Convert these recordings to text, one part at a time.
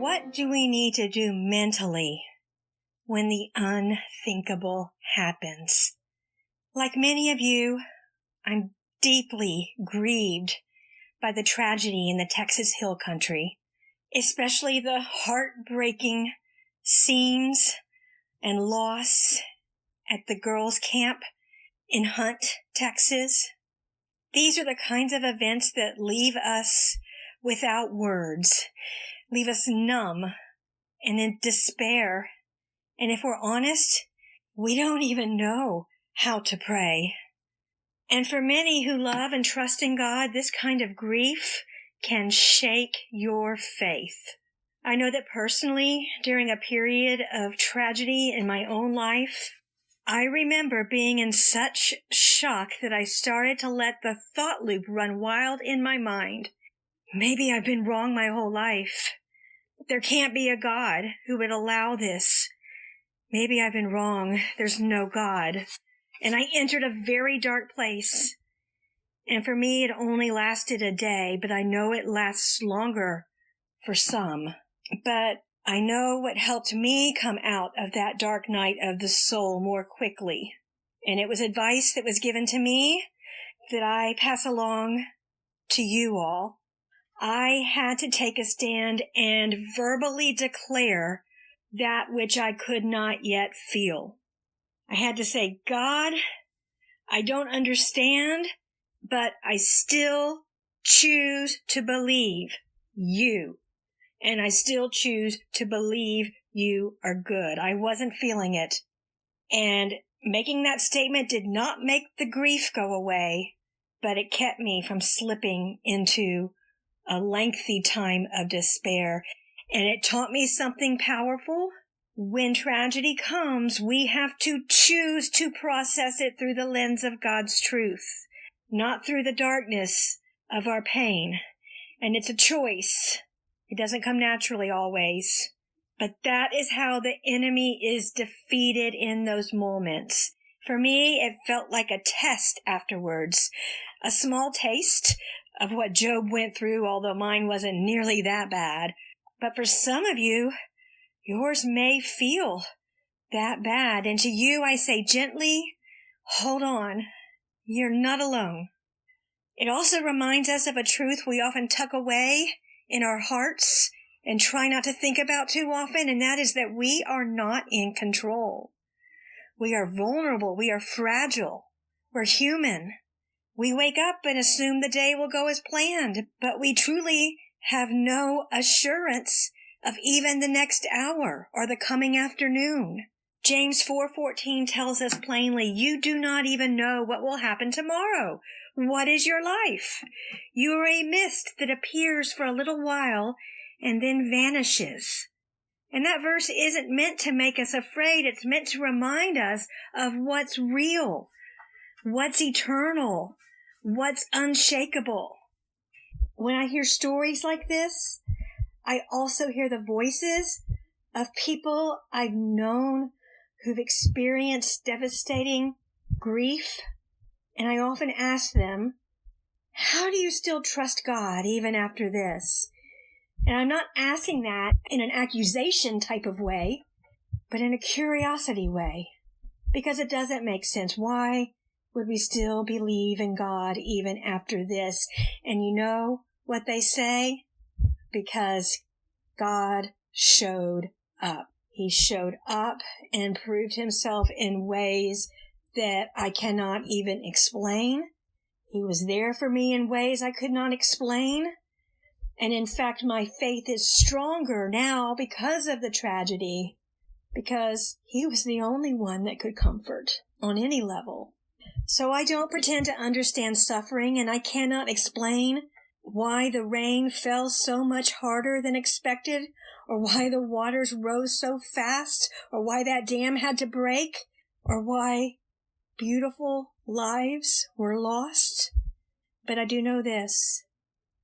What do we need to do mentally when the unthinkable happens? Like many of you, I'm deeply grieved by the tragedy in the Texas Hill Country, especially the heartbreaking scenes and loss at the girls' camp in Hunt, Texas. These are the kinds of events that leave us without words, leave us numb and in despair. And if we're honest, we don't even know how to pray. And for many who love and trust in God, this kind of grief can shake your faith. I know that personally, during a period of tragedy in my own life, I remember being in such shock that I started to let the thought loop run wild in my mind. Maybe I've been wrong my whole life. There can't be a God who would allow this. Maybe I've been wrong. There's no God. And I entered a very dark place. And for me, it only lasted a day, but I know it lasts longer for some. But I know what helped me come out of that dark night of the soul more quickly. And it was advice that was given to me that I pass along to you all. I had to take a stand and verbally declare that which I could not yet feel. I had to say, God, I don't understand, but I still choose to believe you. And I still choose to believe you are good. I wasn't feeling it. And making that statement did not make the grief go away, but it kept me from slipping into a lengthy time of despair. And it taught me something powerful. When tragedy comes, we have to choose to process it through the lens of God's truth, not through the darkness of our pain. And it's a choice. It doesn't come naturally always. But that is how the enemy is defeated in those moments. For me, it felt like a test afterwards. A small taste of what Job went through, although mine wasn't nearly that bad. But for some of you, yours may feel that bad. And to you, I say gently, hold on. You're not alone. It also reminds us of a truth we often tuck away in our hearts and try not to think about too often, and that is that we are not in control. We are vulnerable. We are fragile. We're human. We wake up and assume the day will go as planned, but we truly have no assurance of even the next hour or the coming afternoon. James 4:14 tells us plainly, you do not even know what will happen tomorrow. What is your life? You are a mist that appears for a little while and then vanishes. And that verse isn't meant to make us afraid. It's meant to remind us of what's real, what's eternal, what's unshakable. When I hear stories like this, I also hear the voices of people I've known who've experienced devastating grief. And I often ask them, how do you still trust God even after this? And I'm not asking that in an accusation type of way, but in a curiosity way, because it doesn't make sense. Why would we still believe in God even after this? And you know what they say? Because God showed up. He showed up and proved himself in ways that I cannot even explain. He was there for me in ways I could not explain. And in fact, my faith is stronger now because of the tragedy, because he was the only one that could comfort on any level. So I don't pretend to understand suffering, and I cannot explain why the rain fell so much harder than expected, or why the waters rose so fast, or why that dam had to break, or why beautiful lives were lost. But I do know this.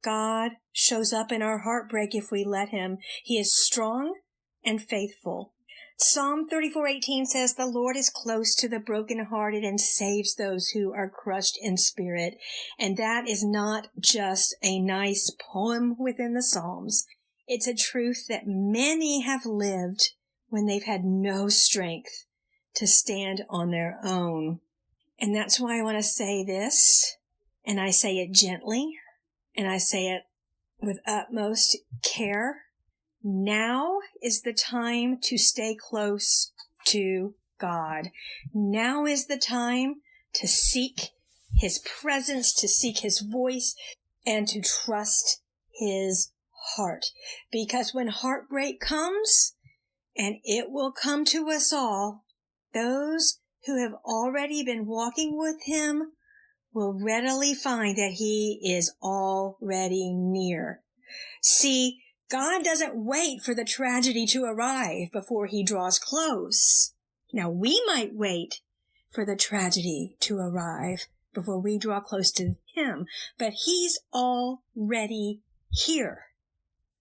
God shows up in our heartbreak if we let him. He is strong and faithful. Psalm 34:18 says, the Lord is close to the brokenhearted and saves those who are crushed in spirit. And that is not just a nice poem within the Psalms. It's a truth that many have lived when they've had no strength to stand on their own. And that's why I want to say this, and I say it gently, and I say it with utmost care. Now is the time to stay close to God. Now is the time to seek His presence, to seek His voice, and to trust His heart. Because when heartbreak comes, and it will come to us all, those who have already been walking with Him will readily find that He is already near. See, God doesn't wait for the tragedy to arrive before He draws close. Now, we might wait for the tragedy to arrive before we draw close to Him, but He's already here.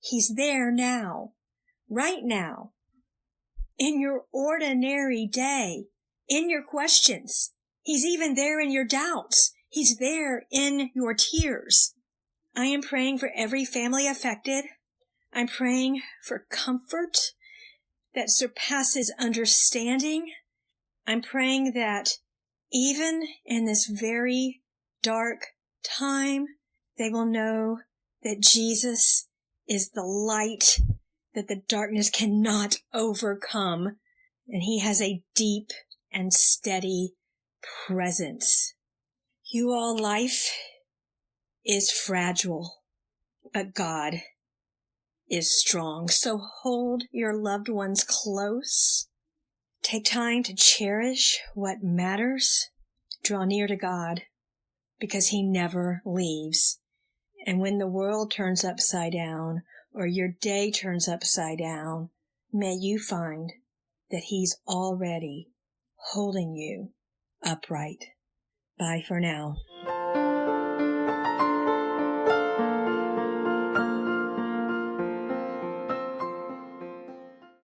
He's there now, right now, in your ordinary day, in your questions. He's even there in your doubts. He's there in your tears. I am praying for every family affected. I'm praying for comfort that surpasses understanding. I'm praying that even in this very dark time, they will know that Jesus is the light that the darkness cannot overcome, and He has a deep and steady presence. You all, life is fragile, but God is strong. So hold your loved ones close. Take time to cherish what matters. Draw near to God, because He never leaves. And when the world turns upside down, or your day turns upside down, may you find that He's already holding you upright. Bye for now.